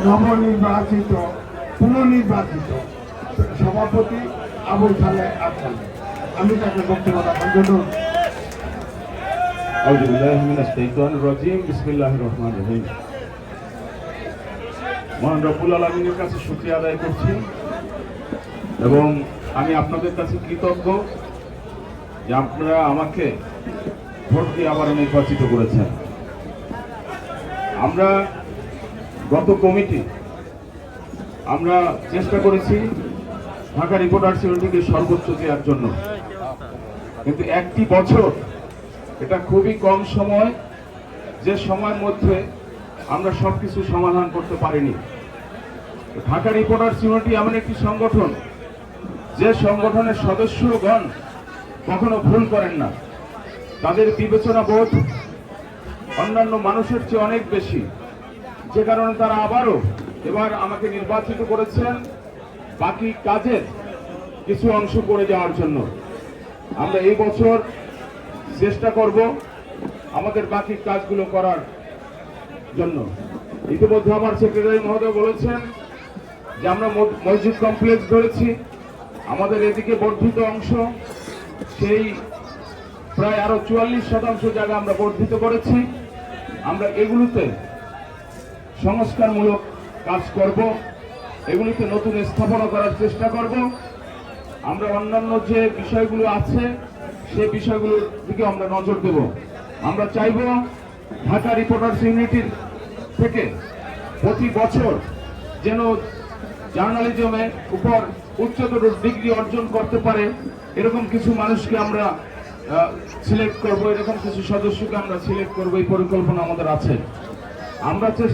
নবনির্বাচিত পুনর্নির্বাচিত সভাপতি আবুল খালেদ আফজাল। আমি তাকে বক্তব্য রাখার জন্য মহান রব্বুল আলামিনের কাছে শুকরিয়া আদায় করছি এবং আমি আপনাদের কাছে কৃতজ্ঞ যে আপনারা আমাকে ভোট দিয়ে আবার নির্বাচিত করেছেন। আমরা গত কমিটি আমরা চেষ্টা করেছি ঢাকা রিপোর্টার্স ইউনিটিকে সর্বোচ্চ দেওয়ার জন্য, কিন্তু একটি বছর এটা খুবই কম সময়, যে সময়ের মধ্যে আমরা সবকিছু সমাধান করতে পারিনি। ঢাকা রিপোর্টার্স ইউনিটি এমন একটি সংগঠন যে সংগঠনের সদস্যগণ কখনো ভুল করেন না, তাদের বিবেচনা বোধ অন্যান্য মানুষের চেয়ে অনেক বেশি, যে কারণে তারা আবারও এবার আমাকে নির্বাচিত করেছেন বাকি কাজের কিছু অংশ করে যাওয়ার জন্য। আমরা এই বছর চেষ্টা করব আমাদের বাকি কাজগুলো করার জন্য। ইতিমধ্যে আমার সেক্রেটারি মহোদয় বলেছেন যে আমরা মসজিদ কমপ্লেক্স ধরেছি, আমাদের এদিকে বর্ধিত অংশ সেই প্রায় আরো 44% জায়গা আমরা বর্ধিত করেছি। আমরা এগুলোতে সংস্কারমূলক কাজ করব, এগুলিতে নতুন স্থাপনা করার চেষ্টা করব। আমরা অন্যান্য যে বিষয়গুলো আছে সেই বিষয়গুলোর দিকে আমরা নজর দেব। আমরা চাইব ঢাকা রিপোর্টার্স ইউনিটির থেকে প্রতি বছর যেন জার্নালিজমের উপর উচ্চতর ডিগ্রি অর্জন করতে পারে এরকম কিছু মানুষকে আমরা সিলেক্ট করব, এরকম কিছু সদস্যকে আমরা সিলেক্ট করব, এই পরিকল্পনা আমাদের আছে। আমরা চেষ্টা